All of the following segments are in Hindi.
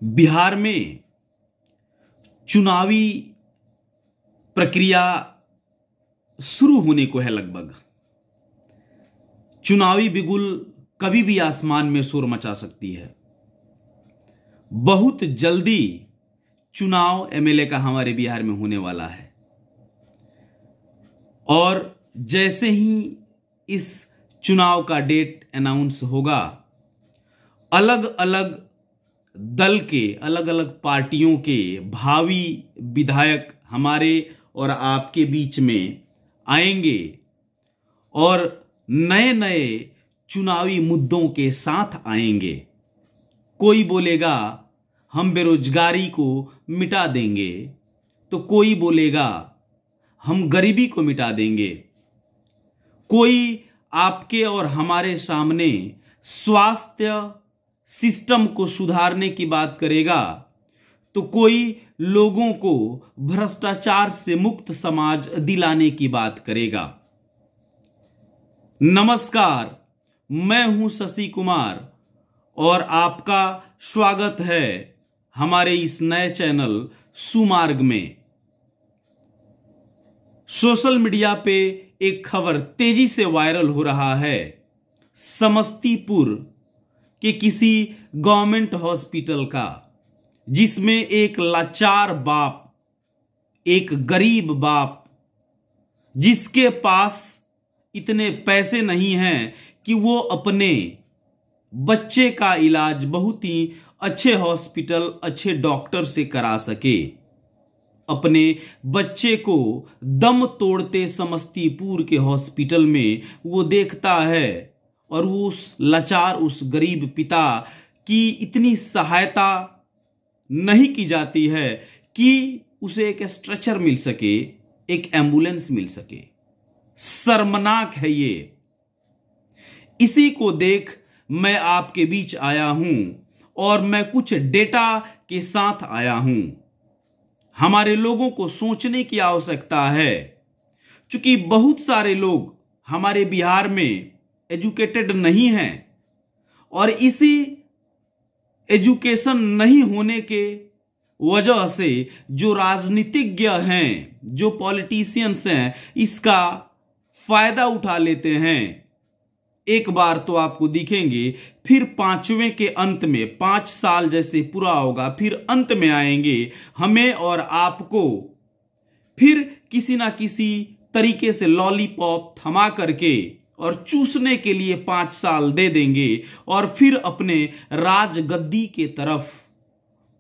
बिहार में चुनावी प्रक्रिया शुरू होने को है। लगभग चुनावी बिगुल कभी भी आसमान में शोर मचा सकती है। बहुत जल्दी चुनाव एमएलए का हमारे बिहार में होने वाला है और जैसे ही इस चुनाव का डेट अनाउंस होगा, अलग अलग दल के, अलग अलग पार्टियों के भावी विधायक हमारे और आपके बीच में आएंगे और नए नए चुनावी मुद्दों के साथ आएंगे। कोई बोलेगा हम बेरोजगारी को मिटा देंगे, तो कोई बोलेगा हम गरीबी को मिटा देंगे। कोई आपके और हमारे सामने स्वास्थ्य सिस्टम को सुधारने की बात करेगा, तो कोई लोगों को भ्रष्टाचार से मुक्त समाज दिलाने की बात करेगा। नमस्कार, मैं हूं शशि कुमार और आपका स्वागत है हमारे इस नए चैनल सुमार्ग में। सोशल मीडिया पे एक खबर तेजी से वायरल हो रहा है। समस्तीपुर के किसी गवर्नमेंट हॉस्पिटल का, जिसमें एक लाचार बाप, एक गरीब बाप, जिसके पास इतने पैसे नहीं हैं कि वो अपने बच्चे का इलाज बहुत ही अच्छे हॉस्पिटल, अच्छे डॉक्टर से करा सके, अपने बच्चे को दम तोड़ते समस्तीपुर के हॉस्पिटल में वो देखता है और वो उस लाचार, उस गरीब पिता की इतनी सहायता नहीं की जाती है कि उसे एक स्ट्रेचर मिल सके, एक एम्बुलेंस मिल सके। शर्मनाक है ये। इसी को देख मैं आपके बीच आया हूं और मैं कुछ डेटा के साथ आया हूं। हमारे लोगों को सोचने की आवश्यकता है, क्योंकि बहुत सारे लोग हमारे बिहार में एजुकेटेड नहीं हैं और इसी एजुकेशन नहीं होने के वजह से जो राजनीतिज्ञ हैं, जो पॉलिटिशियंस हैं, इसका फायदा उठा लेते हैं। एक बार तो आपको दिखेंगे, फिर पांचवें के अंत में 5 साल जैसे पूरा होगा, फिर अंत में आएंगे हमें और आपको फिर किसी ना किसी तरीके से लॉलीपॉप थमा करके और चूसने के लिए 5 साल दे देंगे और फिर अपने राजगद्दी के तरफ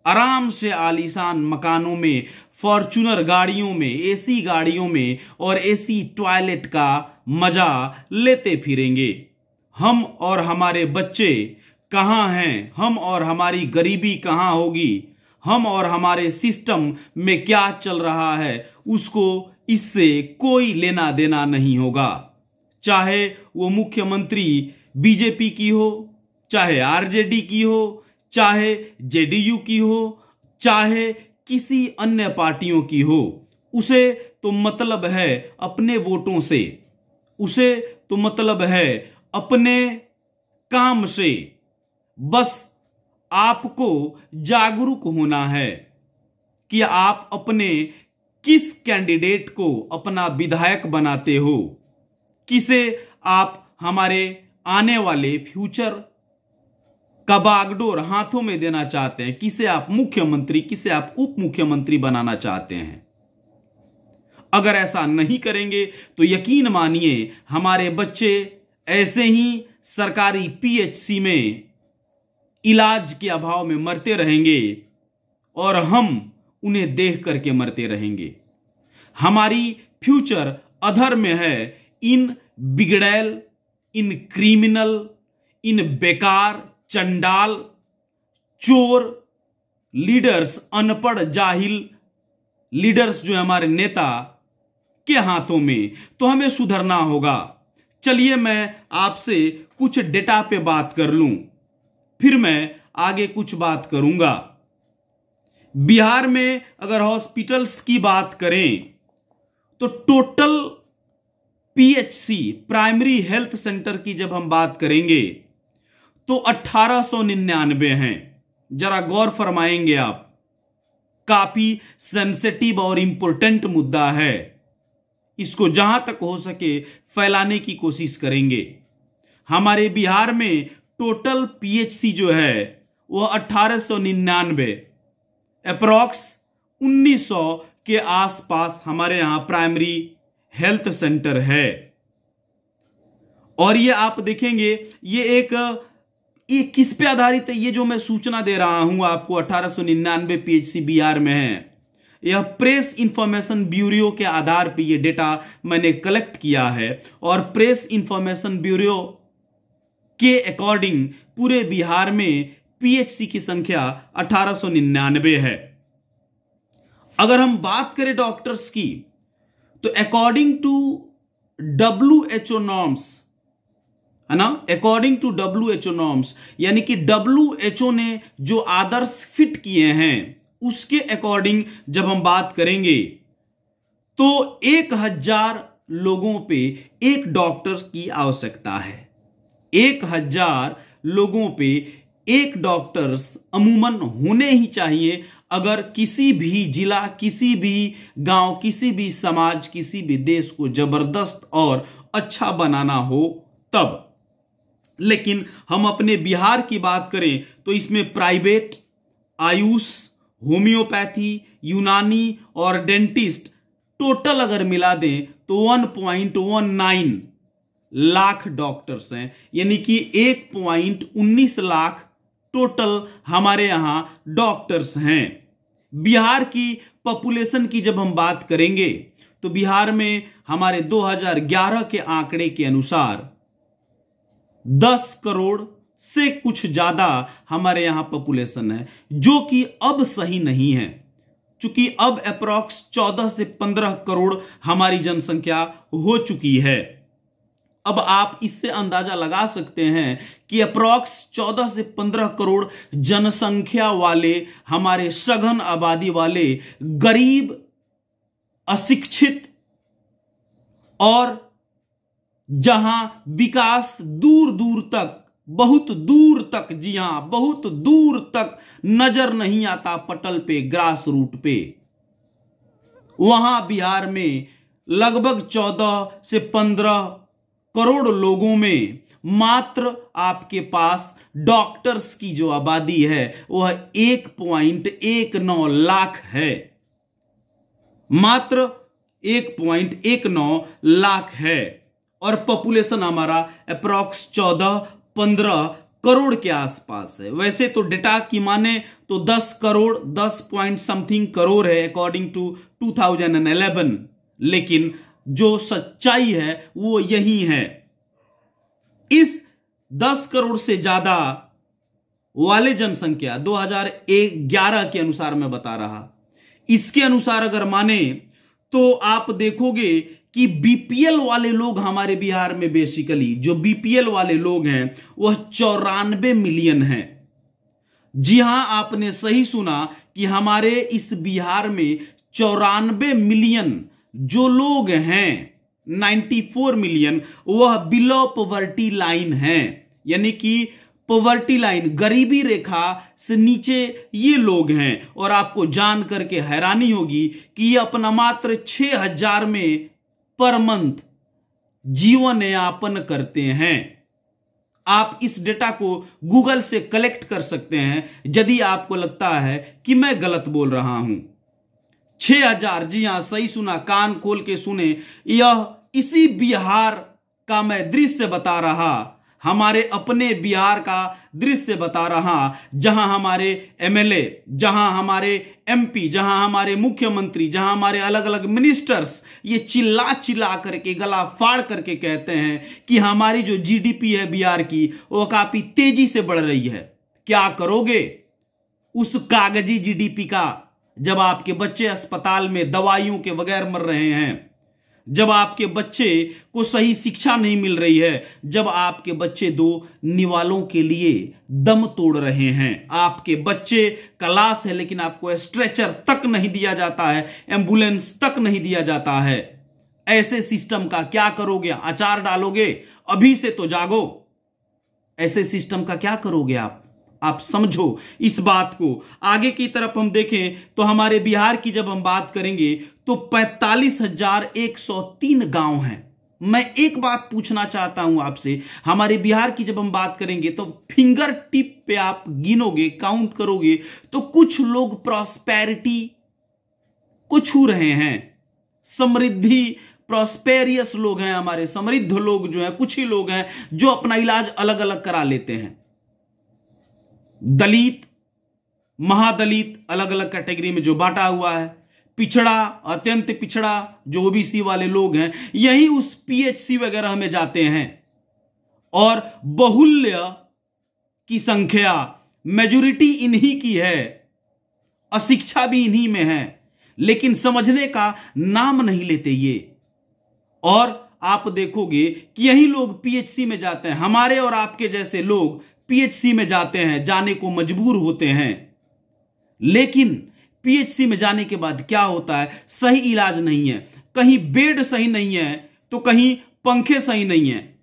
आराम से आलीशान मकानों में, फॉर्च्यूनर गाड़ियों में, एसी गाड़ियों में और एसी टॉयलेट का मजा लेते फिरेंगे। हम और हमारे बच्चे कहां हैं? हम और हमारी गरीबी कहां होगी? हम और हमारे सिस्टम में क्या चल रहा है, उसको इससे कोई लेना देना नहीं होगा। चाहे वो मुख्यमंत्री बीजेपी की हो, चाहे आरजेडी की हो, चाहे जेडीयू की हो, चाहे किसी अन्य पार्टियों की हो, उसे तो मतलब है अपने वोटों से, उसे तो मतलब है अपने काम से। बस आपको जागरूक होना है कि आप अपने किस कैंडिडेट को अपना विधायक बनाते हो, किसे आप हमारे आने वाले फ्यूचर का बागडोर हाथों में देना चाहते हैं, किसे आप मुख्यमंत्री, किसे आप उप मुख्यमंत्री बनाना चाहते हैं। अगर ऐसा नहीं करेंगे तो यकीन मानिए हमारे बच्चे ऐसे ही सरकारी पीएचसी में इलाज के अभाव में मरते रहेंगे और हम उन्हें देख करके मरते रहेंगे। हमारी फ्यूचर अधर में है इन बिगड़ैल, इन क्रिमिनल, इन बेकार, चंडाल, चोर लीडर्स, अनपढ़ जाहिल लीडर्स जो हमारे नेता के हाथों में। तो हमें सुधरना होगा। चलिए मैं आपसे कुछ डेटा पे बात कर लूं, फिर मैं आगे कुछ बात करूंगा। बिहार में अगर हॉस्पिटल्स की बात करें तो total PHC, primary health centre की जब हम बात करेंगे तो 1899 हैं। जरा गौर फरमाएंगे आप, काफी सेंसिटिव और इंपॉर्टेंट मुद्दा है, इसको जहां तक हो सके फैलाने की कोशिश करेंगे। हमारे बिहार में टोटल पीएचसी जो है वह 1899 अप्रॉक्स 1900 के आसपास हमारे यहां प्राइमरी हेल्थ सेंटर है। और ये आप देखेंगे ये किस पे आधारित है, ये जो मैं सूचना दे रहा हूं आपको 1899 पीएचसी बिहार में है, यह प्रेस इंफॉर्मेशन ब्यूरो के आधार पर यह डेटा मैंने कलेक्ट किया है। और प्रेस इंफॉर्मेशन ब्यूरो के अकॉर्डिंग पूरे बिहार में पीएचसी की संख्या 1899 है। अगर हम बात करें डॉक्टर्स की, तो अकॉर्डिंग टू WHO नॉर्म्स, है ना, अकॉर्डिंग टू WHO नॉर्म्स, यानी कि WHO ने जो आदर्श फिट किए हैं उसके अकॉर्डिंग जब हम बात करेंगे तो 1000 लोगों पे एक डॉक्टर की आवश्यकता है। 1000 लोगों पे एक डॉक्टर्स अमूमन होने ही चाहिए अगर किसी भी जिला, किसी भी गांव, किसी भी समाज, किसी भी देश को जबरदस्त और अच्छा बनाना हो तब। लेकिन हम अपने बिहार की बात करें तो इसमें प्राइवेट, आयुष, होम्योपैथी, यूनानी और डेंटिस्ट टोटल अगर मिला दें तो 1.19 लाख डॉक्टर्स हैं, यानी कि 1.19 लाख टोटल हमारे यहां डॉक्टर्स हैं। बिहार की पॉपुलेशन की जब हम बात करेंगे तो बिहार में हमारे 2011 के आंकड़े के अनुसार 10 करोड़ से कुछ ज्यादा हमारे यहां पॉपुलेशन है, जो कि अब सही नहीं है, चूंकि अब अप्रॉक्स 14 से 15 करोड़ हमारी जनसंख्या हो चुकी है। अब आप इससे अंदाजा लगा सकते हैं कि अप्रॉक्स 14 से 15 करोड़ जनसंख्या वाले हमारे सघन आबादी वाले गरीब, अशिक्षित और जहां विकास दूर दूर तक, बहुत दूर तक, जी हां बहुत दूर तक नजर नहीं आता पटल पे, ग्रास रूट पे, वहां बिहार में लगभग 14 से 15 करोड़ लोगों में मात्र आपके पास डॉक्टर्स की जो आबादी है वह 1.19 लाख है, मात्र 1.19 लाख है। और पॉपुलेशन हमारा अप्रॉक्स 14-15 करोड़ के आसपास है। वैसे तो डेटा की माने तो 10 करोड़ 10 पॉइंट समथिंग करोड़ है अकॉर्डिंग टू 2011, लेकिन जो सच्चाई है वो यही है। इस 10 करोड़ से ज्यादा वाले जनसंख्या 2011 के अनुसार मैं बता रहा, इसके अनुसार अगर माने तो आप देखोगे कि बीपीएल वाले लोग हमारे बिहार में, बेसिकली जो बीपीएल वाले लोग हैं वह 94 मिलियन हैं। जी हां, आपने सही सुना कि हमारे इस बिहार में 94 मिलियन जो लोग हैं, 94 मिलियन वह बिलो पॉवर्टी लाइन है, यानी कि पॉवर्टी लाइन, गरीबी रेखा से नीचे ये लोग हैं। और आपको जान करके हैरानी होगी कि ये अपना मात्र 6000 में पर मंथ जीवन यापन करते हैं। आप इस डेटा को गूगल से कलेक्ट कर सकते हैं यदि आपको लगता है कि मैं गलत बोल रहा हूं। 6000, जी हां सही सुना, कान खोल के सुने, यह इसी बिहार का मैं दृश्य बता रहा, हमारे अपने बिहार का दृश्य बता रहा, जहां हमारे एमएलए, जहां हमारे एमपी, जहां हमारे मुख्यमंत्री, जहां हमारे अलग अलग मिनिस्टर्स ये चिल्ला चिल्ला करके, गला फाड़ करके कहते हैं कि हमारी जो जीडीपी है बिहार की वो काफी तेजी से बढ़ रही है। क्या करोगे उस कागजी जीडीपी का, जब आपके बच्चे अस्पताल में दवाइयों के बगैर मर रहे हैं, जब आपके बच्चे को सही शिक्षा नहीं मिल रही है, जब आपके बच्चे 2 निवालों के लिए दम तोड़ रहे हैं, आपके बच्चे का लाश है लेकिन आपको स्ट्रेचर तक नहीं दिया जाता है, एम्बुलेंस तक नहीं दिया जाता है। ऐसे सिस्टम का क्या करोगे? अचार डालोगे? अभी से तो जागो। ऐसे सिस्टम का क्या करोगे आप? आप समझो इस बात को। आगे की तरफ हम देखें तो हमारे बिहार की जब हम बात करेंगे तो 45,103 गांव हैं। मैं एक बात पूछना चाहता हूं आपसे, हमारे बिहार की जब हम बात करेंगे तो फिंगर टिप पे आप गिनोगे, काउंट करोगे तो कुछ लोग प्रॉस्पेरिटी को छू रहे हैं, समृद्धि, प्रॉस्पेरियस लोग हैं हमारे, समृद्ध लोग जो हैं, कुछ ही लोग हैं जो अपना इलाज अलग अलग करा लेते हैं। दलित, महादलित अलग अलग कैटेगरी में जो बांटा हुआ है, पिछड़ा, अत्यंत पिछड़ा जो ओबीसी वाले लोग हैं, यही उस पीएचसी वगैरह में जाते हैं। और बहुल्य की संख्या, मेजॉरिटी इन्हीं की है, अशिक्षा भी इन्हीं में है, लेकिन समझने का नाम नहीं लेते ये। और आप देखोगे कि यही लोग पीएचसी में जाते हैं, हमारे और आपके जैसे लोग पीएचसी में जाते हैं, जाने को मजबूर होते हैं। लेकिन पीएचसी में जाने के बाद क्या होता है, सही इलाज नहीं है, कहीं बेड सही नहीं है तो कहीं पंखे सही नहीं है।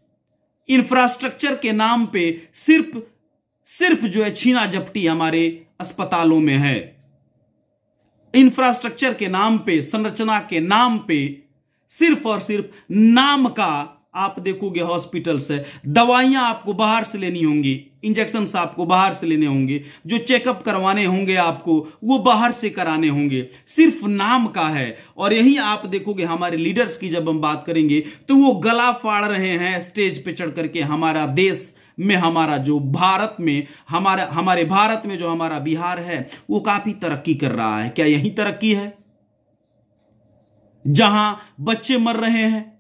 इंफ्रास्ट्रक्चर के नाम पे सिर्फ जो है छीना झपटी हमारे अस्पतालों में है। इंफ्रास्ट्रक्चर के नाम पे, संरचना के नाम पे सिर्फ और सिर्फ नाम का आप देखोगे हॉस्पिटल से, दवाइयां आपको बाहर से लेनी होंगी, इंजेक्शन आपको बाहर से लेने होंगे, जो चेकअप करवाने होंगे आपको वो बाहर से कराने होंगे, सिर्फ नाम का है। और यही आप देखोगे हमारे लीडर्स की जब हम बात करेंगे तो वो गला फाड़ रहे हैं स्टेज पे चढ़ करके। हमारा देश में, हमारा जो भारत में, हमारे भारत में जो हमारा बिहार है वो काफी तरक्की कर रहा है। क्या यही तरक्की है? जहां बच्चे मर रहे हैं,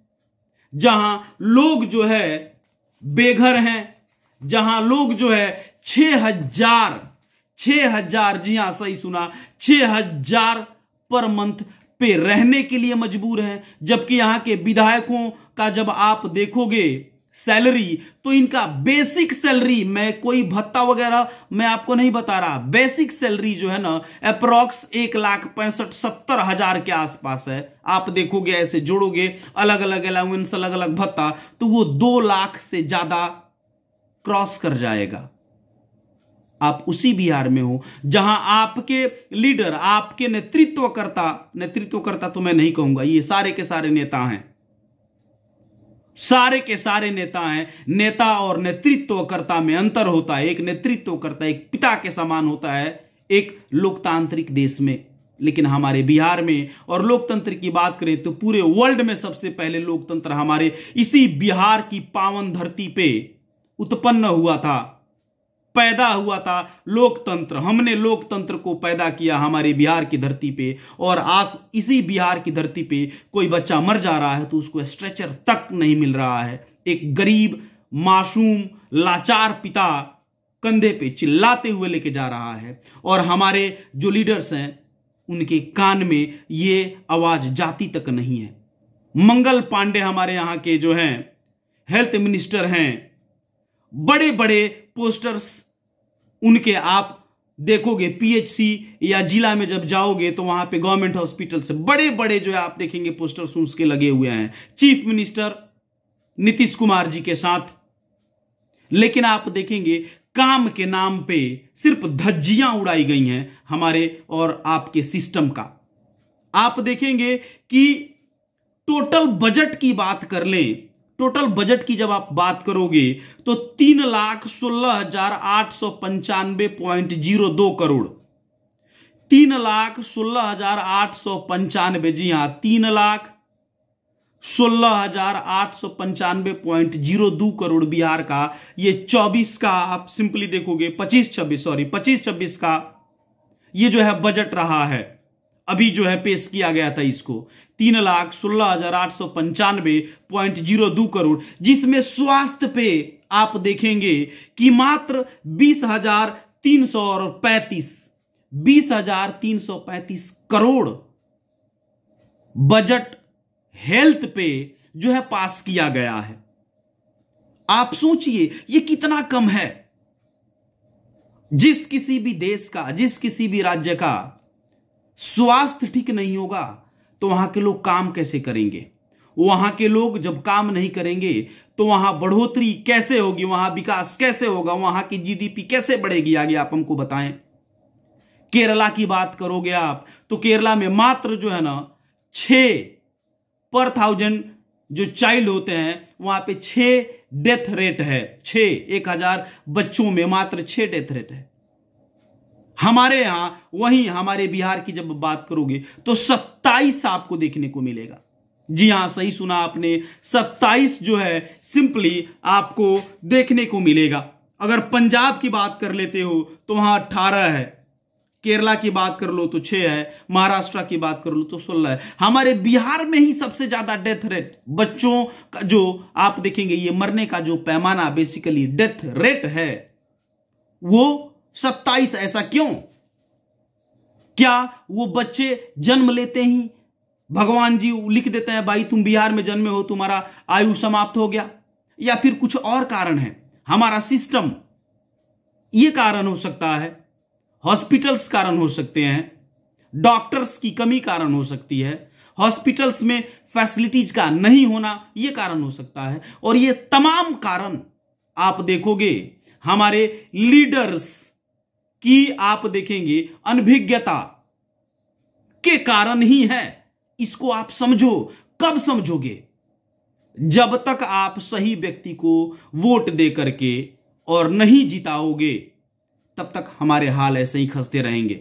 जहां लोग जो है बेघर हैं, जहां लोग जो है 6,000, जी हां सही सुना, 6,000 पर मंथ पे रहने के लिए मजबूर हैं। जबकि यहां के विधायकों का जब आप देखोगे सैलरी तो इनका बेसिक सैलरी, मैं कोई भत्ता वगैरह मैं आपको नहीं बता रहा, बेसिक सैलरी जो है ना अप्रॉक्स 1,65,70,000 के आसपास है। आप देखोगे ऐसे जोड़ोगे अलग अलग अलाउंस, अलग अलग भत्ता, तो वो 2 लाख से ज्यादा क्रॉस कर जाएगा। आप उसी बिहार में हो जहां आपके लीडर, आपके नेतृत्वकर्ता तो मैं नहीं कहूंगा, ये सारे के सारे नेता हैं, सारे के सारे नेता हैं। नेता और नेतृत्वकर्ता में अंतर होता है। एक नेतृत्वकर्ता एक पिता के समान होता है एक लोकतांत्रिक देश में, लेकिन हमारे बिहार में, और लोकतंत्र की बात करें तो पूरे वर्ल्ड में सबसे पहले लोकतंत्र हमारे इसी बिहार की पावन धरती पे उत्पन्न हुआ था, पैदा हुआ था लोकतंत्र। हमने लोकतंत्र को पैदा किया हमारे बिहार की धरती पे, और आज इसी बिहार की धरती पे कोई बच्चा मर जा रहा है तो उसको स्ट्रेचर तक नहीं मिल रहा है। एक गरीब, मासूम, लाचार पिता कंधे पे चिल्लाते हुए लेके जा रहा है, और हमारे जो लीडर्स हैं उनके कान में ये आवाज जाती तक नहीं है। मंगल पांडे हमारे यहां के जो हैं हेल्थ मिनिस्टर हैं, बड़े बड़े पोस्टर्स उनके आप देखोगे पीएचसी या जिला में जब जाओगे तो वहां पे गवर्नमेंट हॉस्पिटल से बड़े बड़े जो है आप देखेंगे पोस्टर्स उसके लगे हुए हैं, चीफ मिनिस्टर नीतीश कुमार जी के साथ। लेकिन आप देखेंगे काम के नाम पे सिर्फ धज्जियां उड़ाई गई हैं हमारे और आपके सिस्टम का। आप देखेंगे कि टोटल बजट की बात कर लें, टोटल बजट की जब आप बात करोगे तो 3,16,895.02 करोड़, 3,16,895, जी हां 3,16,895.02 करोड़ बिहार का। ये 24 का आप सिंपली देखोगे 25-26 का ये जो है बजट रहा है, अभी जो है पेश किया गया था इसको 3,16,895.02 करोड़, जिसमें स्वास्थ्य पे आप देखेंगे कि मात्र 20,335 करोड़ बजट हेल्थ पे जो है पास किया गया है। आप सोचिए ये कितना कम है। जिस किसी भी देश का, जिस किसी भी राज्य का स्वास्थ्य ठीक नहीं होगा तो वहां के लोग काम कैसे करेंगे, वहां के लोग जब काम नहीं करेंगे तो वहां बढ़ोतरी कैसे होगी, वहां विकास कैसे होगा, वहां की जीडीपी कैसे बढ़ेगी आगे आप हमको बताएं। केरला की बात करोगे आप तो केरला में मात्र जो है ना 6/1000 जो चाइल्ड होते हैं वहां पे 6 डेथ रेट है। 1,000 बच्चों में मात्र 6 डेथ रेट है। हमारे यहां वहीं हमारे बिहार की जब बात करोगे तो 27 आपको देखने को मिलेगा। जी हां, सही सुना आपने, 27 जो है सिंपली आपको देखने को मिलेगा। अगर पंजाब की बात कर लेते हो तो वहां 18 है, केरला की बात कर लो तो 6 है, महाराष्ट्र की बात कर लो तो 16 है। हमारे बिहार में ही सबसे ज्यादा डेथ रेट बच्चों का जो आप देखेंगे, ये मरने का जो पैमाना बेसिकली डेथ रेट है वो 27। ऐसा क्यों? क्या वो बच्चे जन्म लेते ही भगवान जी लिख देते हैं भाई तुम बिहार में जन्मे हो, तुम्हारा आयु समाप्त हो गया, या फिर कुछ और कारण है? हमारा सिस्टम, ये कारण हो सकता है, हॉस्पिटल्स कारण हो सकते हैं, डॉक्टर्स की कमी कारण हो सकती है, हॉस्पिटल्स में फैसिलिटीज का नहीं होना यह कारण हो सकता है। और ये तमाम कारण आप देखोगे हमारे लीडर्स की आप देखेंगे अनभिज्ञता के कारण ही है। इसको आप समझो। कब समझोगे? जब तक आप सही व्यक्ति को वोट दे करके और नहीं जिताओगे तब तक हमारे हाल ऐसे ही खसते रहेंगे,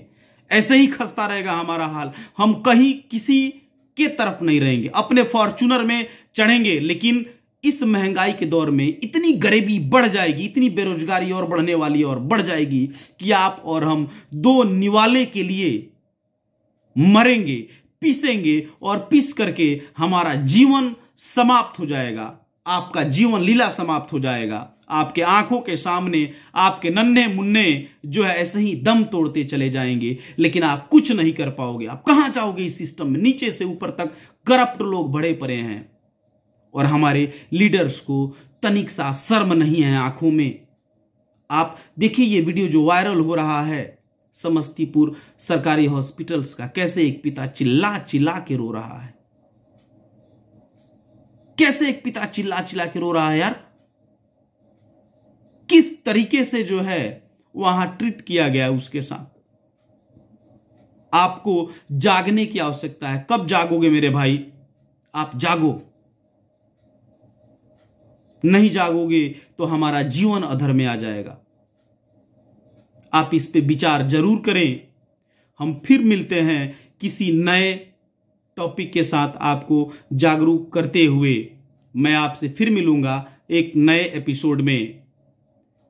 ऐसे ही खसता रहेगा हमारा हाल। हम कहीं किसी के तरफ नहीं रहेंगे, अपने फॉर्च्यूनर में चढ़ेंगे, लेकिन इस महंगाई के दौर में इतनी गरीबी बढ़ जाएगी, इतनी बेरोजगारी और बढ़ने वाली और बढ़ जाएगी कि आप और हम 2 निवाले के लिए मरेंगे, पीसेंगे और पीस करके हमारा जीवन समाप्त हो जाएगा, आपका जीवन लीला समाप्त हो जाएगा। आपके आंखों के सामने आपके नन्हे मुन्ने जो है ऐसे ही दम तोड़ते चले जाएंगे, लेकिन आप कुछ नहीं कर पाओगे। आप कहां जाओगे इस सिस्टम में? नीचे से ऊपर तक करप्ट लोग भरे पड़े हैं और हमारे लीडर्स को तनिक सा शर्म नहीं है आंखों में। आप देखिए ये वीडियो जो वायरल हो रहा है समस्तीपुर सरकारी हॉस्पिटल्स का, कैसे एक पिता चिल्ला चिल्ला के रो रहा है, कैसे एक पिता चिल्ला चिल्ला के रो रहा है यार। किस तरीके से जो है वहां ट्रीट किया गया है उसके साथ। आपको जागने की आवश्यकता है। कब जागोगे मेरे भाई? आप जागो। नहीं जागोगे तो हमारा जीवन अधर में आ जाएगा। आप इस पे विचार जरूर करें। हम फिर मिलते हैं किसी नए टॉपिक के साथ, आपको जागरूक करते हुए मैं आपसे फिर मिलूंगा एक नए एपिसोड में।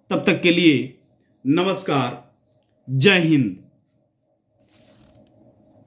तब तक के लिए नमस्कार, जय हिंद।